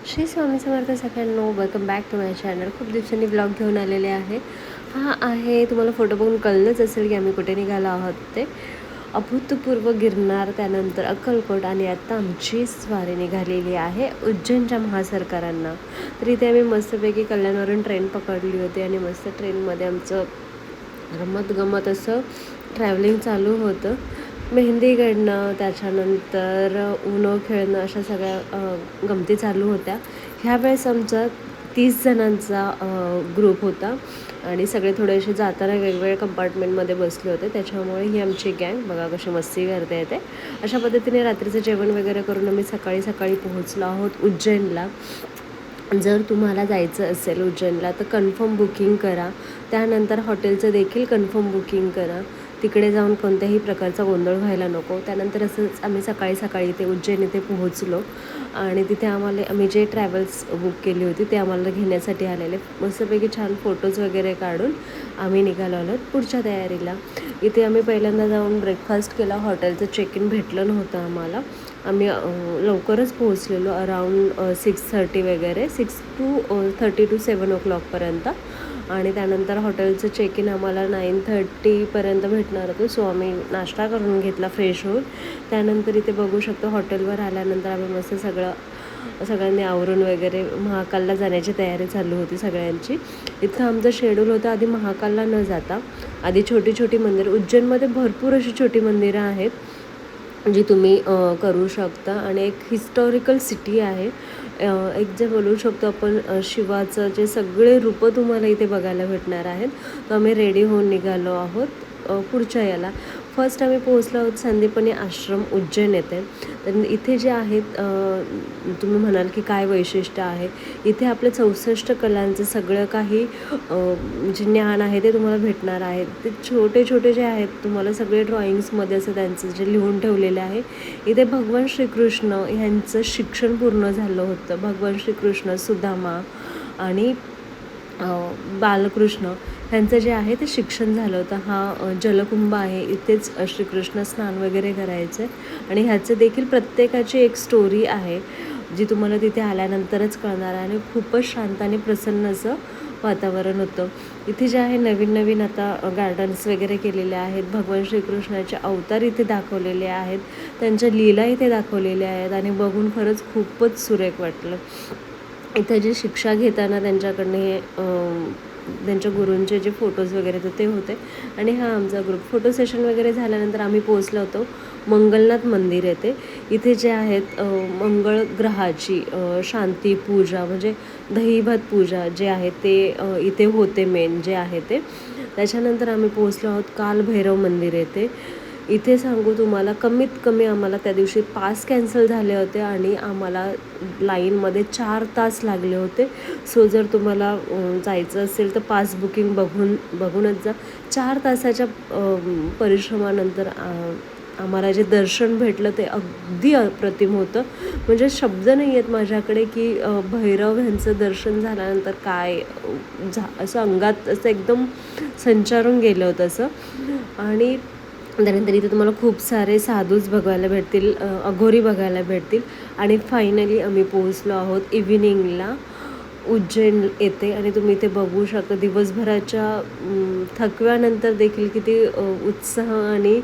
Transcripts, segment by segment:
श्री स्वामी समर्थ सगळ्यांनो, welcome back to my channel. खूप दिवसांनी ब्लॉग घेऊन आलेले आहे. हा आहे, तुम्हाला फोटो बघून कळलंच असेल की आम्ही कुठे निघालो आहोत. ते अभूतपूर्व गिरनार, त्यानंतर अक्कलकोट आणि आता आमची स्वारी निघालेली आहे उज्जैनच्या महासरकारांना. तर इथे आम्ही मस्तपैकी कल्याणवरून ट्रेन पकडली होती आणि मस्त ट्रेनमध्ये आमचं रमत असं ट्रॅव्हलिंग चालू होतं. मेहंदी काढणं, त्याच्यानंतर उनो खेळणं, अशा सगळ्या गमती चालू होत्या. ह्यावेळेस आमचा 30 जणांचा ग्रुप होता आणि सगळे थोडेसे जाताना वेगवेगळ्या कंपार्टमेंटमध्ये बसले होते. त्याच्यामुळे ही आमची गँग बघा कशी मस्ती करते येते. अशा पद्धतीने रात्रीचं जेवण वगैरे करून आम्ही सकाळी पोहोचलो आहोत उज्जैनला. जर तुम्हाला जायचं असेल उज्जैनला तर कन्फर्म बुकिंग करा. त्यानंतर हॉटेलचं देखील कन्फर्म बुकिंग करा. तिकडे जाऊन कोणत्याही प्रकारचा गोंधळ व्हायला नको. त्यानंतर असंच आम्ही सकाळी इथे उज्जैन इथे पोहोचलो आणि तिथे आम्ही जे ट्रॅव्हल्स बुक केली होती ते आम्हाला घेण्यासाठी आलेले. मस्तपैकी छान फोटोज वगैरे काढून आम्ही निघालो आलो पुढच्या तयारीला. इथे आम्ही पहिल्यांदा जाऊन ब्रेकफास्ट केला. हॉटेलचं चेक इन भेटलं नव्हतं आम्हाला. आम्ही लवकरच पोहोचलेलो अराऊंड 6:30 वगैरे, 6 to 7 o'clockपर्यंत. आणि त्यानंतर हॉटेलचं चेक इन आम्हाला 9:30पर्यंत भेटणार होतं. सो आम्ही नाश्ता करून घेतला फ्रेश होऊन. त्यानंतर इथे बघू शकतो हॉटेलवर आल्यानंतर आम्ही मस्त सगळ्यांनी आवरून वगैरे महाकालला जाण्याची तयारी चालू होती सगळ्यांची. इतकं आमचं शेड्यूल होतं आधी महाकालला न जाता आधी छोटी मंदिरं. उज्जैनमध्ये भरपूर अशी छोटी मंदिरं आहेत जी तुम्ही करू शकता आणि एक हिस्टॉरिकल सिटी आहे. एक जे बोलू शकतो आपण शिवाचं जे सगळे रूपं तुम्हाला इथे बघायला भेटणार आहेत. तर आम्ही रेडी होऊन निघालो आहोत पुढच्या याला. फर्स्ट आम्ही पोहोचलो आहोत संदीपनी आश्रम उज्जैन येथे. तर इथे जे आहेत तुम्ही म्हणाल की काय वैशिष्ट्य आहे. इथे आपल्या 64 कलांचं सगळं काही जे ज्ञान आहे ते तुम्हाला भेटणार आहे. ते छोटे जे आहेत तुम्हाला सगळे ड्रॉइंग्समध्ये असं त्यांचं जे लिहून ठेवलेलं आहे. इथे भगवान श्रीकृष्ण ह्यांचं शिक्षण पूर्ण झालं होतं. भगवान श्रीकृष्ण, सुदामा आणि बालकृष्ण ह्यांचं जे आहे ते शिक्षण झालं होतं. हा जलकुंभ आहे. इथेच श्रीकृष्ण स्नान वगैरे करायचं आणि ह्याचं देखील प्रत्येकाची एक स्टोरी आहे जी तुम्हाला तिथे आल्यानंतरच कळणार आहे. आणि खूपच शांत आणि प्रसन्न असं वातावरण होतं. इथे जे आहे नवीन आता गार्डन्स वगैरे केलेले आहेत. भगवान श्रीकृष्णाचे अवतार इथे दाखवलेले आहेत. त्यांच्या लीला इथे दाखवलेल्या आहेत आणि बघून खरंच खूपच सुरेख वाटलं. इथं जे शिक्षा घेताना त्यांच्याकडनं हे त्यांच्या गुरूंचे जे फोटोज वगैरे ते होते. आणि हा आमचा ग्रुप. फोटो सेशन वगैरे झाल्यानंतर आम्ही पोहोचलो होतो मंगलनाथ मंदिर येथे. इथे जे आहेत मंगळ ग्रहाची शांती पूजा म्हणजे दहीभात पूजा जे आहे ते इथे होते मेन जे आहे ते. त्याच्यानंतर आम्ही पोहोचलो आहोत कालभैरव मंदिर येथे. इथे सांगू तुम्हाला कमीत कमी आम्हाला त्या दिवशी पास कॅन्सल झाले होते आणि आम्हाला लाईनमध्ये 4 तास लागले होते. सो जर तुम्हाला जायचं असेल तर पास बुकिंग बघूनच जा. 4 तासाच्या परिश्रमानंतर आम्हाला जे दर्शन भेटलं ते अगदी अप्रतिम होतं. म्हणजे शब्द नाही आहेत माझ्याकडे की भैरव ह्यांचं दर्शन झाल्यानंतर काय असं अंगात असं एकदम संचारून गेलं होतं असं. आणि त्यानंतर इथे तुम्हाला खूप सारे साधूच बघायला भेटतील, अघोरी बघायला भेटतील. आणि फायनली आम्ही पोहोचलो आहोत इव्हिनिंगला उज्जैन येथे. आणि तुम्ही इथे बघू शकता दिवसभराच्या थकव्यानंतर देखील किती उत्साह आणि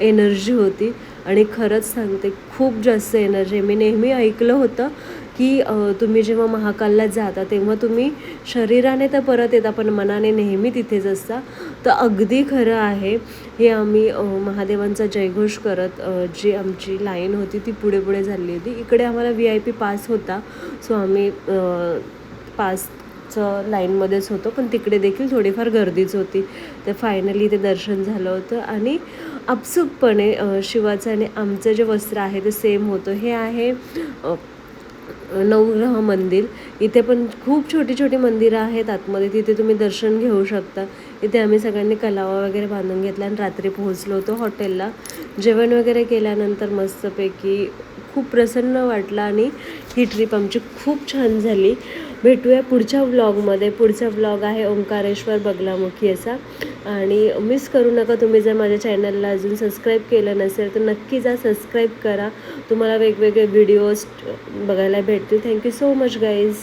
एनर्जी होती. आणि खरंच सांगते खूप जास्त एनर्जी. मी नेहमी ऐकलं होतं की तुम्ही जेव्हा महाकालला जाता तेव्हा तुम्ही शरीराने तर परत येता पण मनाने नेहमी तिथेच असता. तर अगदी खरं आहे हे. आम्ही महादेवांचा जयघोष करत जी आमची लाईन होती ती पुढे झाली होती. इकडे आम्हाला VIP पास होता. सो आम्ही पासचं लाईनमध्येच होतो पण तिकडे देखील थोडीफार गर्दीच होती. तर फायनली ते दर्शन झालं होतं आणि आपसुकपणे शिवाचं आणि आमचं जे वस्त्र आहे ते सेम होतं. हे आहे नवग्रह मंदिर. इथे पण खूप छोटी मंदिरं आहेत आतमध्ये. तिथे तुम्ही दर्शन घेऊ शकता. इथे आम्ही सगळ्यांनी कलावा वगैरे बांधून घेतला आणि रात्री पोहोचलो होतो हॉटेलला. जेवण वगैरे केल्यानंतर मस्तपैकी खूप प्रसन्न वाटलं आणि ही ट्रिप आमची खूप छान झाली. भेटूया पुढच्या व्लॉगमध्ये. पुढचा व्लॉग आहे ओंकारेश्वर बगलामुखी असा. आणि मिस करू नका. तुम्ही जर माझ्या चॅनलला अजून सबस्क्राईब केलं नसेल तर नक्की जा सबस्क्राईब करा. तुम्हाला वेगवेगळे व्हिडिओज बघायला भेटतील. Thank you so much guys.